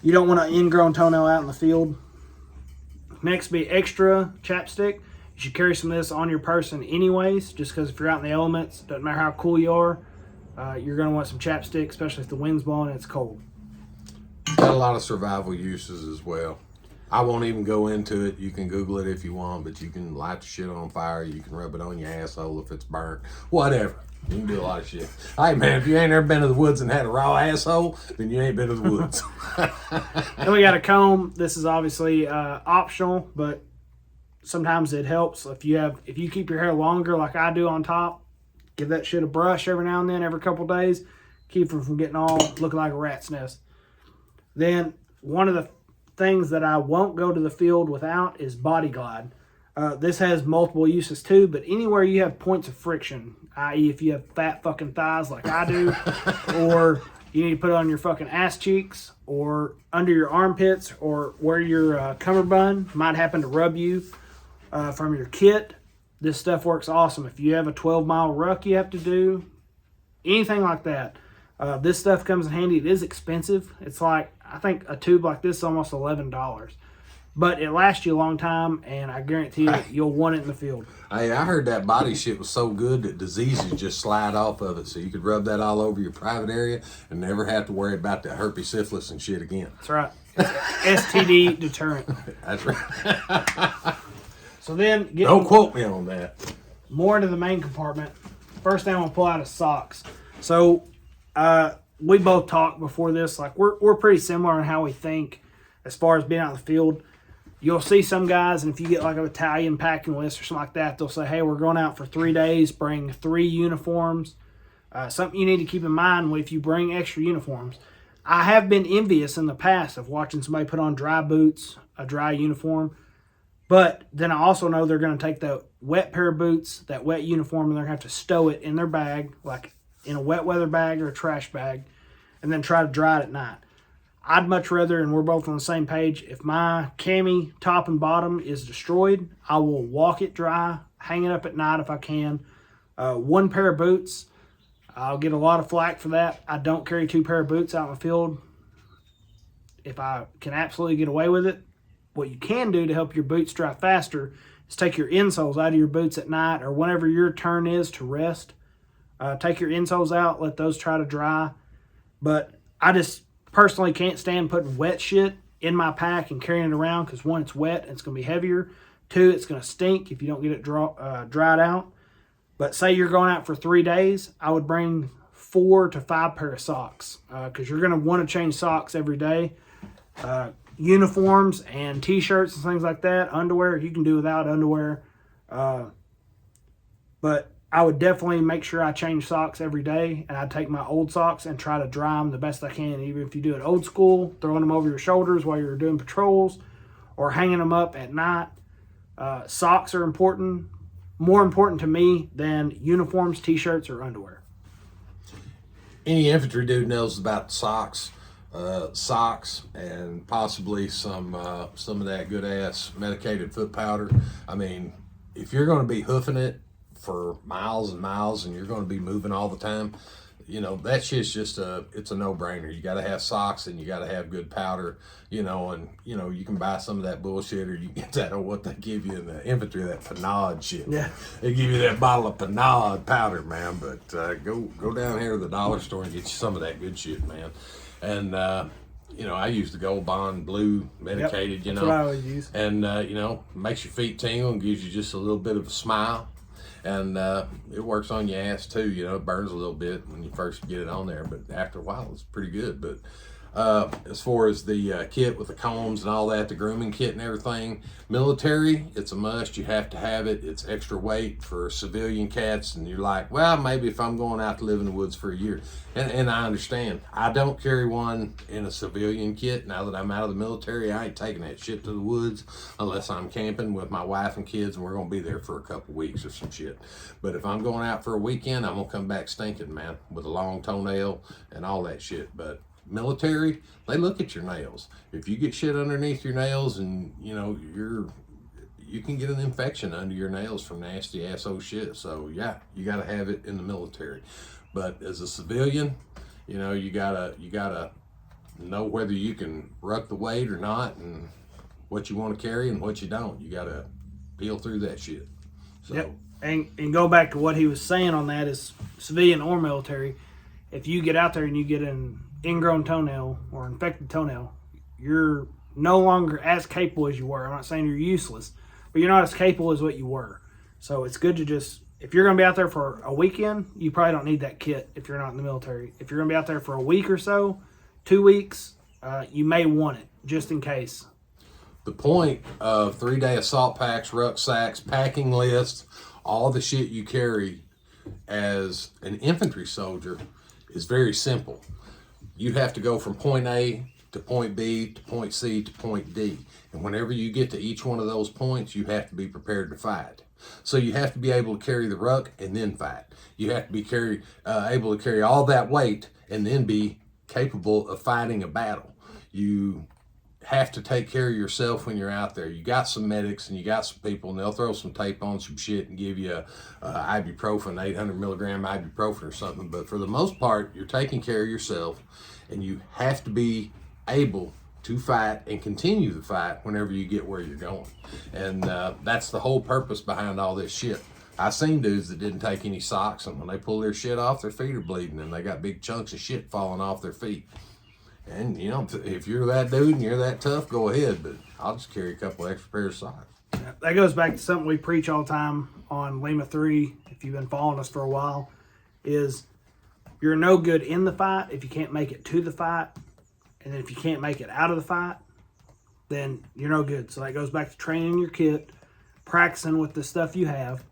You don't want an ingrown toenail out in the field. Next be extra chapstick. You should carry some of this on your person anyways, just because if you're out in the elements, doesn't matter how cool you are, you're going to want some chapstick, especially if the wind's blowing and it's cold. Got a lot of survival uses as well. I won't even go into it. You can Google it if you want, but you can light the shit on fire. You can rub it on your asshole if it's burnt. Whatever. You can do a lot of shit. Hey, man, if you ain't ever been to the woods and had a raw asshole, then you ain't been to the woods. Then we got a comb. This is obviously optional, but sometimes it helps. If you keep your hair longer like I do on top, give that shit a brush every now and then, every couple days. Keep it from getting all looking like a rat's nest. Then one of the things that I won't go to the field without is Body Glide. This has multiple uses too, but anywhere you have points of friction, i.e. if you have fat fucking thighs like I do, or you need to put it on your fucking ass cheeks, or under your armpits, or where your cummerbund might happen to rub you from your kit, this stuff works awesome. If you have a 12-mile ruck you have to do, anything like that, this stuff comes in handy. It is expensive. It's like, I think a tube like this is almost $11. But it lasts you a long time, and I guarantee you, you'll want it in the field. Hey, I heard that body shit was so good that diseases just slide off of it, so you could rub that all over your private area and never have to worry about that herpes, syphilis, and shit again. That's right. STD deterrent. That's right. So then, don't quote me on that. More into the main compartment. First thing I'm gonna pull out is socks. So we both talked before this. Like we're pretty similar in how we think as far as being out in the field. You'll see some guys, and if you get like a battalion packing list or something like that, they'll say, hey, we're going out for 3 days, bring 3 uniforms. Something you need to keep in mind if you bring extra uniforms. I have been envious in the past of watching somebody put on dry boots, a dry uniform. But then I also know they're going to take that wet pair of boots, that wet uniform, and they're going to have to stow it in their bag, like in a wet weather bag or a trash bag, and then try to dry it at night. I'd much rather, and we're both on the same page, if my cami top and bottom is destroyed, I will walk it dry, hang it up at night if I can. 1 pair of boots, I'll get a lot of flack for that. I don't carry 2 pair of boots out in the field if I can absolutely get away with it. What you can do to help your boots dry faster is take your insoles out of your boots at night or whenever your turn is to rest. Take your insoles out, let those try to dry. But I just personally can't stand putting wet shit in my pack and carrying it around because 1, it's wet and it's going to be heavier. 2, it's going to stink if you don't get it dried out. But say you're going out for 3 days, I would bring 4 to 5 pair of socks because you're going to want to change socks every day. Uniforms and t-shirts and things like that, underwear, you can do without underwear. But I would definitely make sure I change socks every day, and I'd take my old socks and try to dry them the best I can, even if you do it old school, throwing them over your shoulders while you're doing patrols or hanging them up at night. Socks are important, more important to me than uniforms, t-shirts, or underwear. Any infantry dude knows about socks. Socks and possibly some of that good ass medicated foot powder. I mean, if you're going to be hoofing it for miles and miles and you're going to be moving all the time, you know, that shit's just it's a no-brainer. You got to have socks and you got to have good powder, you know, and, you know, you can buy some of that bullshit or you get that on what they give you in the infantry, that Panade shit. Yeah. They give you that bottle of Panade powder, man, but go down here to the dollar store and get you some of that good shit, man. And, you know, I use the Gold Bond Blue medicated, you know. That's what I always use. And, you know, makes your feet tingle and gives you just a little bit of a smile. And it works on your ass too, you know. It burns a little bit when you first get it on there, but after a while it's pretty good. But as far as the kit with the combs and all that, the grooming kit and everything, military, it's a must. You have to have it. It's extra weight for civilian cats, and you're like, well, maybe if I'm going out to live in the woods for a year. And I understand. I don't carry one in a civilian kit. Now that I'm out of the military, I ain't taking that shit to the woods unless I'm camping with my wife and kids and we're going to be there for a couple weeks or some shit. But if I'm going out for a weekend, I'm going to come back stinking, man, with a long toenail and all that shit. But military, they look at your nails. If you get shit underneath your nails and, you know, you can get an infection under your nails from nasty ass old shit. So yeah, you got to have it in the military. But as a civilian, you know, you gotta know whether you can ruck the weight or not, and what you want to carry and what you don't. You gotta peel through that shit. So. Yep. And go back to what he was saying on that is civilian or military. If you get out there and you get an ingrown toenail or infected toenail, you're no longer as capable as you were. I'm not saying you're useless, but you're not as capable as what you were. So it's good to just, if you're going to be out there for a weekend, you probably don't need that kit if you're not in the military. If you're going to be out there for a week or so, 2 weeks, you may want it just in case. The point of 3-day assault packs, rucksacks, packing lists, all the shit you carry as an infantry soldier is very simple. You have to go from point A to point B to point C to point D. And whenever you get to each one of those points, you have to be prepared to fight. So you have to be able to carry the ruck and then fight. You have to be able to carry all that weight and then be capable of fighting a battle. You have to take care of yourself when you're out there. You got some medics and you got some people, and they'll throw some tape on some shit and give you ibuprofen, 800 milligram ibuprofen or something. But for the most part, you're taking care of yourself, and you have to be able to fight and continue the fight whenever you get where you're going. And that's the whole purpose behind all this shit. I've seen dudes that didn't take any socks, and when they pull their shit off, their feet are bleeding and they got big chunks of shit falling off their feet. And, you know, if you're that dude and you're that tough, go ahead. But I'll just carry a couple extra pairs of socks. Yeah, that goes back to something we preach all the time on Lima 3, if you've been following us for a while, is you're no good in the fight if you can't make it to the fight. And if you can't make it out of the fight, then you're no good. So that goes back to training your kit, practicing with the stuff you have.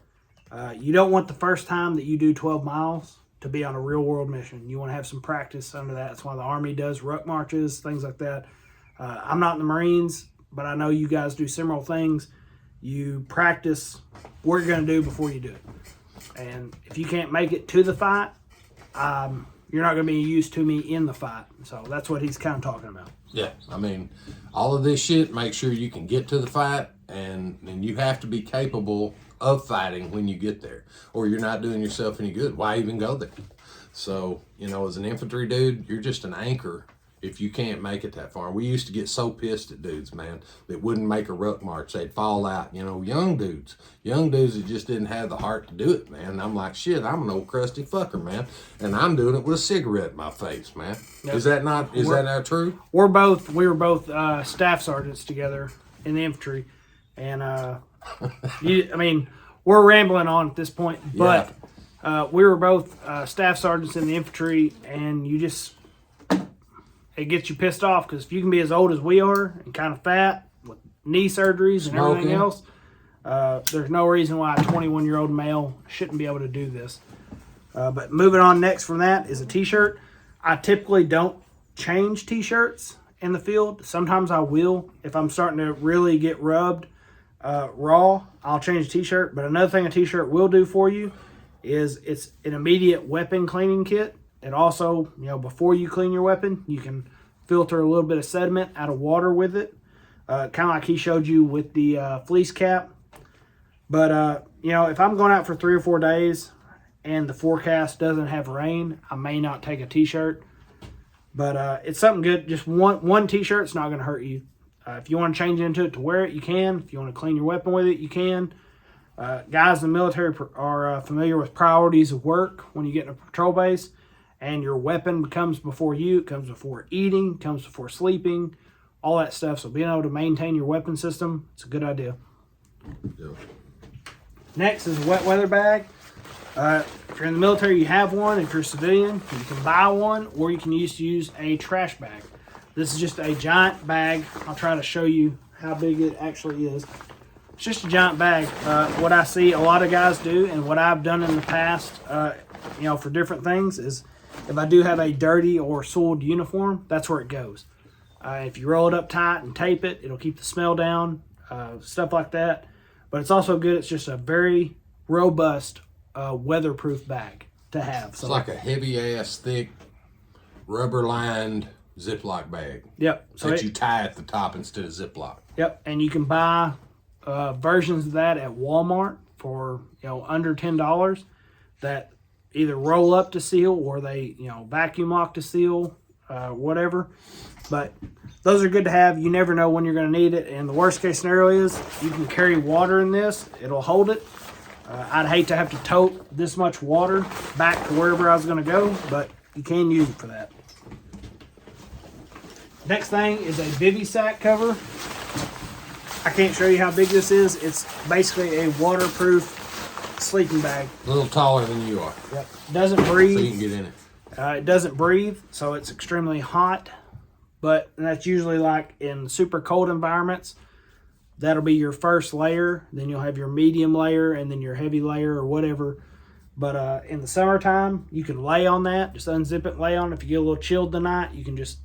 You don't want the first time that you do 12 miles to be on a real world mission. You want to have some practice under that. That's why the Army does ruck marches, things like that. I'm not in the Marines, but I know you guys do similar things. You practice what you're going to do before you do it. And if you can't make it to the fight, you're not going to be used to me in the fight. So that's what he's kind of talking about. Yeah, I mean, all of this shit, make sure you can get to the fight, and you have to be capable of fighting when you get there, or you're not doing yourself any good. Why even go there? So, you know, as an infantry dude, you're just an anchor if you can't make it that far. We used to get so pissed at dudes, man, that wouldn't make a ruck march. They'd fall out. You know, young dudes that just didn't have the heart to do it, man. And I'm like, shit, I'm an old crusty fucker, man, and I'm doing it with a cigarette in my face, man. Yep. Is that not true? We were both staff sergeants together in the infantry, and I mean, we're rambling on at this point, but we were both staff sergeants in the infantry, and it gets you pissed off, because if you can be as old as we are and kind of fat with knee surgeries and everything else, there's no reason why a 21-year-old male shouldn't be able to do this. But moving on, next from that is a t-shirt. I typically don't change t-shirts in the field. Sometimes I will. If I'm starting to really get rubbed raw, I'll change a t-shirt. But another thing a t-shirt will do for you is it's an immediate weapon cleaning kit. It also, you know, before you clean your weapon, you can filter a little bit of sediment out of water with it, kind of like he showed you with the fleece cap. But, you know, if I'm going out for 3 or 4 days and the forecast doesn't have rain, I may not take a t-shirt. But it's something good. Just one t-shirt's not going to hurt you. If you want to change into it to wear it, you can. If you want to clean your weapon with it, you can. Guys in the military are familiar with priorities of work when you get in a patrol base. And your weapon comes before you. It comes before eating. It comes before sleeping. All that stuff. So being able to maintain your weapon system, it's a good idea. Yeah. Next is a wet weather bag. If you're in the military, you have one. If you're a civilian, you can buy one, or you can use a trash bag. This is just a giant bag. I'll try to show you how big it actually is. It's just a giant bag. What I see a lot of guys do, and what I've done in the past, you know, for different things, is if I do have a dirty or soiled uniform, that's where it goes. If you roll it up tight and tape it, it'll keep the smell down, stuff like that. But it's also good. It's just a very robust, weatherproof bag to have. So, it's like a heavy-ass, thick, rubber-lined Ziploc bag. Yep. So that you tie at the top instead of Ziploc. Yep. And you can buy versions of that at Walmart for under $10 that either roll up to seal or they vacuum lock to seal, whatever. But those are good to have. You never know when you're going to need it. And the worst case scenario is you can carry water in this. It'll hold it. I'd hate to have to tote this much water back to wherever I was going to go, but you can use it for that. Next thing is a bivy sack cover. I can't show you how big this is. It's basically a waterproof sleeping bag. A little taller than you are. Yep. Doesn't breathe. So you can get in it. It doesn't breathe, so it's extremely hot. But that's usually like in super cold environments. That'll be your first layer. Then you'll have your medium layer and then your heavy layer or whatever. But in the summertime, you can lay on that. Just unzip it and lay on it. If you get a little chilled tonight, you can just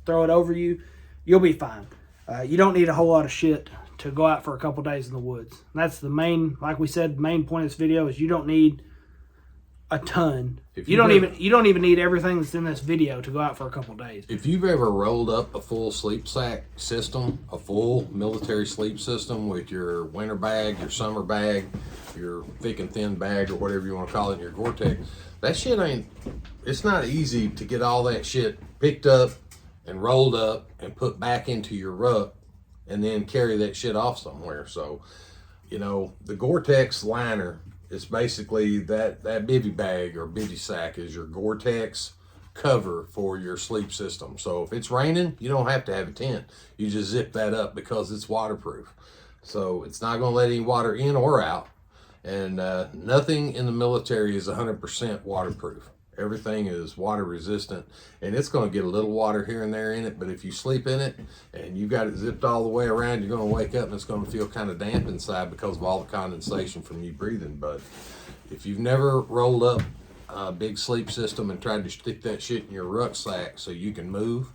throw it over you. You'll be fine. You don't need a whole lot of shit to go out for a couple days in the woods. And that's the main, like we said, main point of this video is you don't need a ton. You don't even need everything that's in this video to go out for a couple days. If you've ever rolled up a full sleep sack system, a full military sleep system with your winter bag, your summer bag, your thick and thin bag, or whatever you want to call it, in your GoreTex, that shit it's not easy to get all that shit picked up and rolled up and put back into your ruck and then carry that shit off somewhere. So, the GoreTex liner is basically that bivy bag or bivy sack is your GoreTex cover for your sleep system. So if it's raining, you don't have to have a tent. You just zip that up because it's waterproof. So it's not going to let any water in or out. And nothing in the military is 100% waterproof. Everything is water resistant, and it's going to get a little water here and there in it, but if you sleep in it and you've got it zipped all the way around, you're going to wake up and it's going to feel kind of damp inside because of all the condensation from you breathing. But if you've never rolled up a big sleep system and tried to stick that shit in your rucksack so you can move,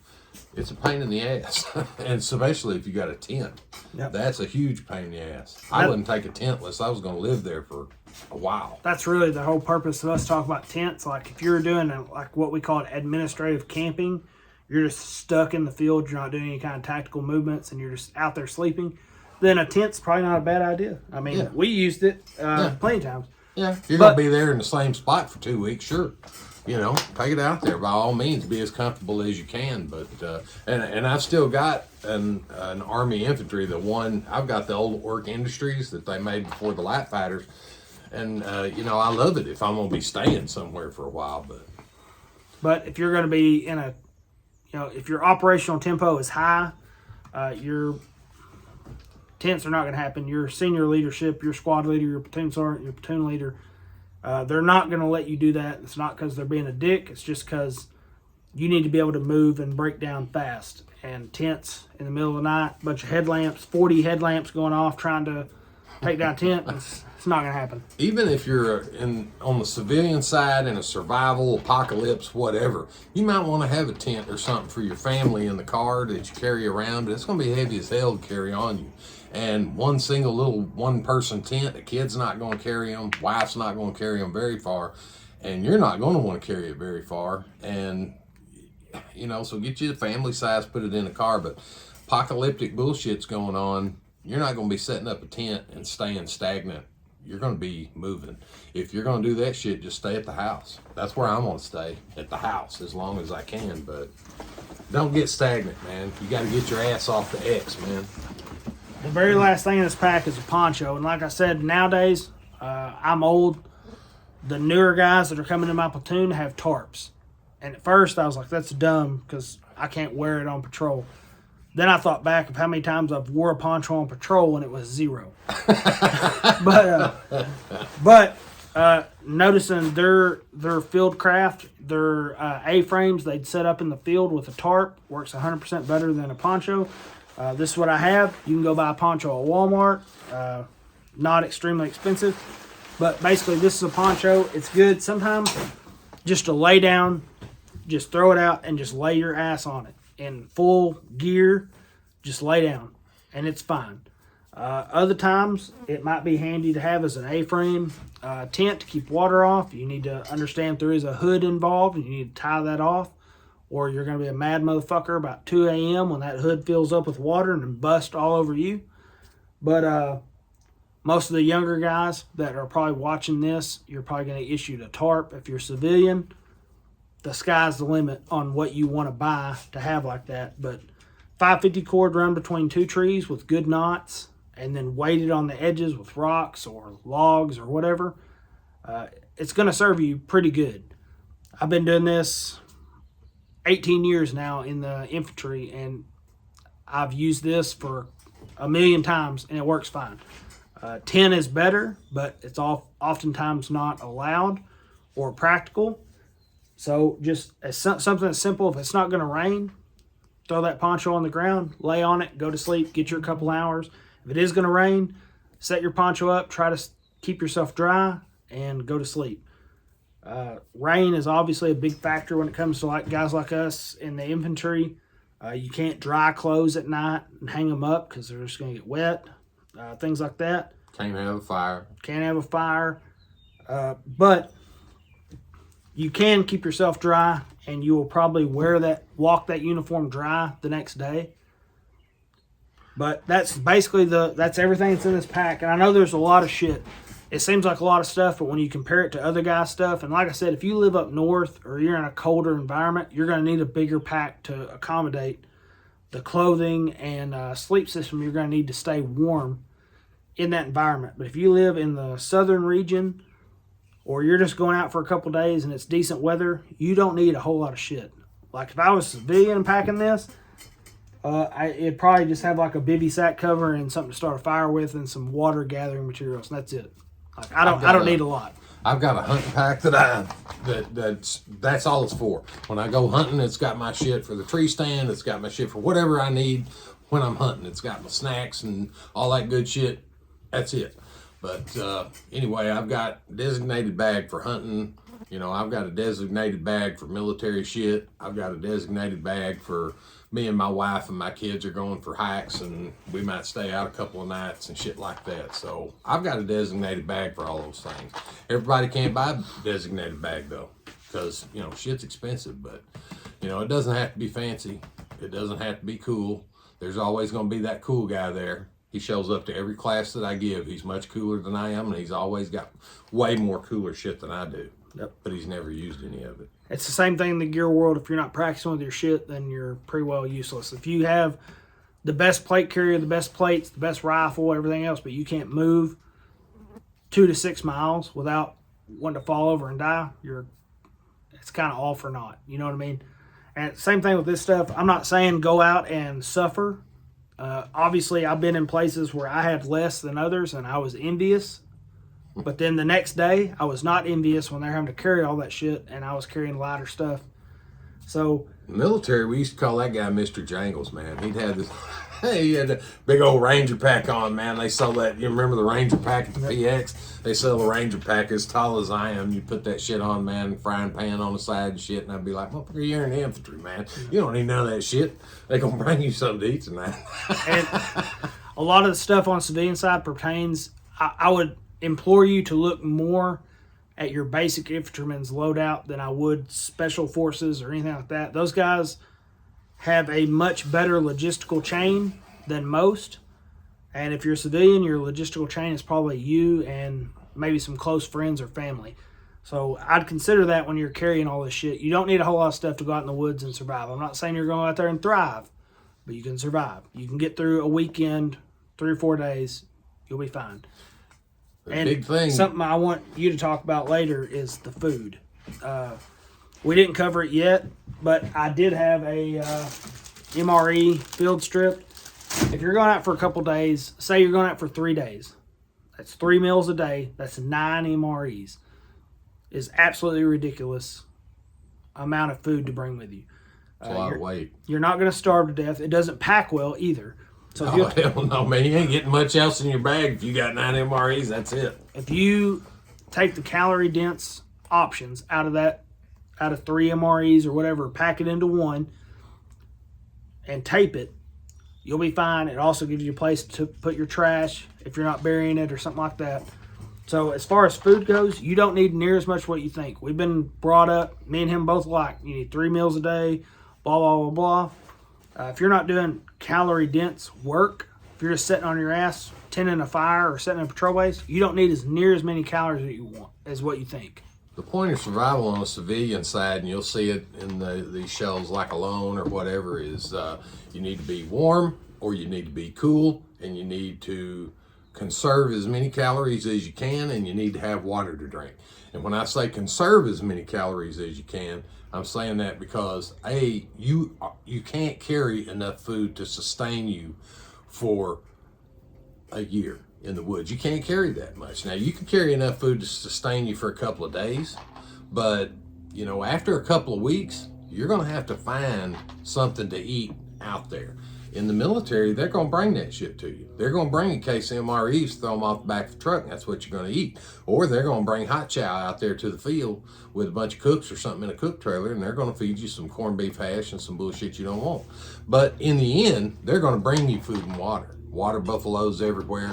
it's a pain in the ass. And especially if you got a tent. Yep. That's a huge pain in the ass. I wouldn't take a tent unless I was going to live there for a while. That's really the whole purpose of us talking about tents. Like if you're doing like what we call administrative camping, you're just stuck in the field, you're not doing any kind of tactical movements, and you're just out there sleeping, then a tent's probably not a bad idea. I mean, we used it plenty of times. Yeah, if you're going to be there in the same spot for 2 weeks, sure. Take it out there. By all means, be as comfortable as you can. But and I've still got an Army Infantry, I've got the old Orc Industries that they made before the light fighters, and I love it if I'm gonna be staying somewhere for a while. But if you're gonna be in a, if your operational tempo is high, your tents are not gonna happen. Your senior leadership, your squad leader, your platoon sergeant, your platoon leader. They're not going to let you do that. It's not because they're being a dick. It's just because you need to be able to move and break down fast. And tents in the middle of the night, bunch of headlamps, 40 headlamps going off trying to take down a tent, it's not going to happen. Even if you're on the civilian side in a survival, apocalypse, whatever, you might want to have a tent or something for your family in the car that you carry around, but it's going to be heavy as hell to carry on you. And one single little one-person tent, a kid's not going to carry them, wife's not going to carry them very far, and you're not going to want to carry it very far. And, so get you a family size, put it in a car. But apocalyptic bullshit's going on. You're not going to be setting up a tent and staying stagnant. You're going to be moving. If you're going to do that shit, just stay at the house. That's where I'm going to stay, at the house, as long as I can. But don't get stagnant, man. You got to get your ass off the X, man. The very last thing in this pack is a poncho. And like I said, nowadays, I'm old. The newer guys that are coming in my platoon have tarps. And at first, I was like, that's dumb because I can't wear it on patrol. Then I thought back of how many times I've wore a poncho on patrol when it was 0. But noticing their field craft, their A-frames they'd set up in the field with a tarp works 100% better than a poncho. This is what I have. You can go buy a poncho at Walmart. Not extremely expensive. But basically, this is a poncho. It's good sometimes just to lay down, just throw it out, and just lay your ass on it. In full gear, just lay down, and it's fine. Other times, it might be handy to have as an A-frame tent to keep water off. You need to understand there is a hood involved, and you need to tie that off. Or you're going to be a mad motherfucker about 2 a.m. when that hood fills up with water and bust all over you. But most of the younger guys that are probably watching this, you're probably going to get issued a tarp. If you're civilian, the sky's the limit on what you want to buy to have like that. But 550 cord run between two trees with good knots, and then weighted on the edges with rocks or logs or whatever, it's going to serve you pretty good. I've been doing this 18 years now in the infantry, and I've used this for a million times, and it works fine. 10 is better, but it's oftentimes not allowed or practical. So just something that's simple. If it's not going to rain, throw that poncho on the ground, lay on it, go to sleep, get your couple hours. If it is going to rain, set your poncho up, try to keep yourself dry, and go to sleep. Rain is obviously a big factor when it comes to like guys like us in the infantry. You can't dry clothes at night and hang them up because they're just going to get wet. Things like that. Can't have a fire. Can't have a fire. But you can keep yourself dry, and you will probably walk that uniform dry the next day. But that's basically that's everything that's in this pack. And I know there's a lot of shit. It seems like a lot of stuff, but when you compare it to other guys' stuff, and like I said, if you live up north or you're in a colder environment, you're going to need a bigger pack to accommodate the clothing and sleep system you're going to need to stay warm in that environment. But if you live in the southern region, or you're just going out for a couple days and it's decent weather, you don't need a whole lot of shit. Like if I was civilian and packing this, it'd probably just have like a bivy sack cover and something to start a fire with and some water gathering materials, and that's it. Like I don't need a lot. I've got a hunting pack that's all it's for. When I go hunting, it's got my shit for the tree stand. It's got my shit for whatever I need when I'm hunting. It's got my snacks and all that good shit. That's it. But anyway, I've got a designated bag for hunting. You know, I've got a designated bag for military shit. I've got a designated bag for me and my wife and my kids are going for hikes, and we might stay out a couple of nights and shit like that. So I've got a designated bag for all those things. Everybody can't buy a designated bag though, because, you know, shit's expensive. But, you know, it doesn't have to be fancy. It doesn't have to be cool. There's always going to be that cool guy there. He shows up to every class that I give. He's much cooler than I am, and he's always got way more cooler shit than I do. Yep. But he's never used any of it. It's the same thing in the gear world. If you're not practicing with your shit, then you're pretty well useless. If you have the best plate carrier, the best plates, the best rifle, everything else, but you can't move 2 to 6 miles without wanting to fall over and die, it's kind of all for naught. You know what I mean? And same thing with this stuff. I'm not saying go out and suffer. Obviously, I've been in places where I had less than others, and I was envious. But then the next day, I was not envious when they're having to carry all that shit, and I was carrying lighter stuff. So, military, we used to call that guy Mr. Jangles, man. He had a big old Ranger pack on, man. They sell that. You remember the Ranger pack at the PX? They sell the Ranger pack as tall as I am. You put that shit on, man, frying pan on the side and shit, and I'd be like, motherfucker, you're in the infantry, man. You don't need none of that shit. They gonna bring you something to eat tonight. And a lot of the stuff on the civilian side pertains, I would implore you to look more at your basic infantryman's loadout than I would special forces or anything like that. Those guys have a much better logistical chain than most. And if you're a civilian, your logistical chain is probably you and maybe some close friends or family. So I'd consider that when you're carrying all this shit. You don't need a whole lot of stuff to go out in the woods and survive. I'm not saying you're going out there and thrive, but you can survive. You can get through a weekend, 3 or 4 days, you'll be fine. The big thing. Something I want you to talk about later is the food. We didn't cover it yet, but I did have a MRE field strip. If you're going out for a couple days, say you're going out for 3 days, that's 3 meals a day, that's 9 MREs. Is absolutely ridiculous amount of food to bring with you. It's a lot of weight. You're not going to starve to death. It doesn't pack well either. So hell no, man. You ain't getting much else in your bag if you got 9 MREs. That's it. If you take the calorie dense options out of 3 MREs or whatever, pack it into one and tape it, you'll be fine. It also gives you a place to put your trash if you're not burying it or something like that. So as far as food goes, you don't need near as much what you think. We've been brought up, me and him both like, you need 3 meals a day, blah, blah, blah, blah. If you're not doing calorie dense work, if you're just sitting on your ass tending a fire or setting a patrol base, you don't need as near as many calories that you want as what you think. The point of survival on the civilian side, and you'll see it in these shows like Alone or whatever, is you need to be warm or you need to be cool, and you need to conserve as many calories as you can, and you need to have water to drink. And when I say conserve as many calories as you can, I'm saying that because you can't carry enough food to sustain you for a year in the woods. You can't carry that much. Now, you can carry enough food to sustain you for a couple of days, but you know, after a couple of weeks, you're going to have to find something to eat out there. In the military, they're going to bring that shit to you. They're going to bring a case of MREs, throw them off the back of the truck, and that's what you're going to eat. Or they're going to bring hot chow out there to the field with a bunch of cooks or something in a cook trailer, and they're going to feed you some corned beef hash and some bullshit you don't want. But in the end, they're going to bring you food and water. Water buffaloes everywhere.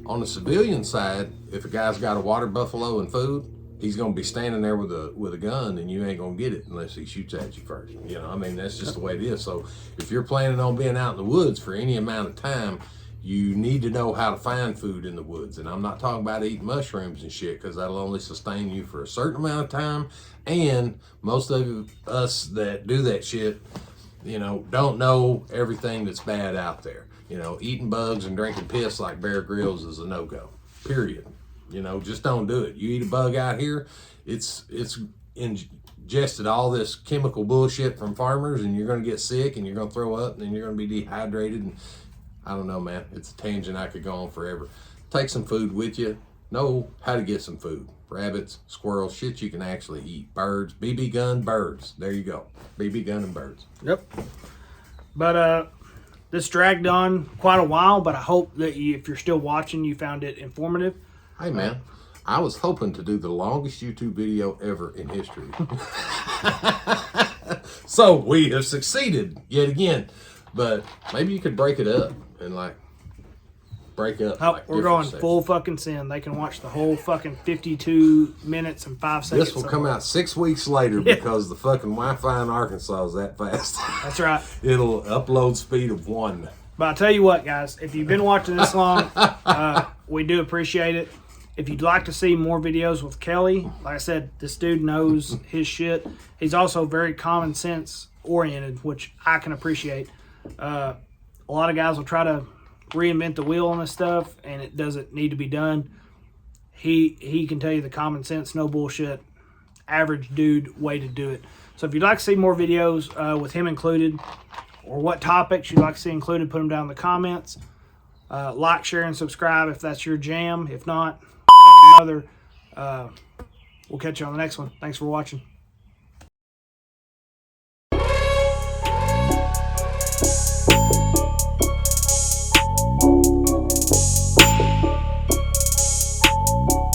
On the civilian side, if a guy's got a water buffalo and food, he's going to be standing there with a gun, and you ain't going to get it unless he shoots at you first. You know, I mean, that's just the way it is. So if you're planning on being out in the woods for any amount of time, you need to know how to find food in the woods. And I'm not talking about eating mushrooms and shit, because that'll only sustain you for a certain amount of time. And most of us that do that shit, you know, don't know everything that's bad out there. You know, eating bugs and drinking piss like Bear Grylls is a no-go, period. You know, just don't do it. You eat a bug out here, it's ingested all this chemical bullshit from farmers, and you're going to get sick, and you're going to throw up, and then you're going to be dehydrated. And I don't know, man. It's a tangent I could go on forever. Take some food with you. Know how to get some food. Rabbits, squirrels, shit you can actually eat. Birds, BB gun, birds. There you go. BB gun and birds. Yep. But this dragged on quite a while, but I hope that if you're still watching, you found it informative. Hey, man, I was hoping to do the longest YouTube video ever in history. So we have succeeded yet again. But maybe you could break it up and break up. Like we're going sections. Full fucking send. They can watch the whole fucking 52 minutes and 5 seconds. This will come out 6 weeks later because the fucking Wi-Fi in Arkansas is that fast. That's right. It'll upload speed of 1. But I'll tell you what, guys, if you've been watching this long, we do appreciate it. If you'd like to see more videos with Kelly, like I said, this dude knows his shit. He's also very common sense oriented, which I can appreciate. A lot of guys will try to reinvent the wheel on this stuff, and it doesn't need to be done. He can tell you the common sense, no bullshit, average dude way to do it. So if you'd like to see more videos with him included, or what topics you'd like to see included, put them down in the comments. Like, share, and subscribe if that's your jam. If not, we'll catch you on the next one. Thanks for watching.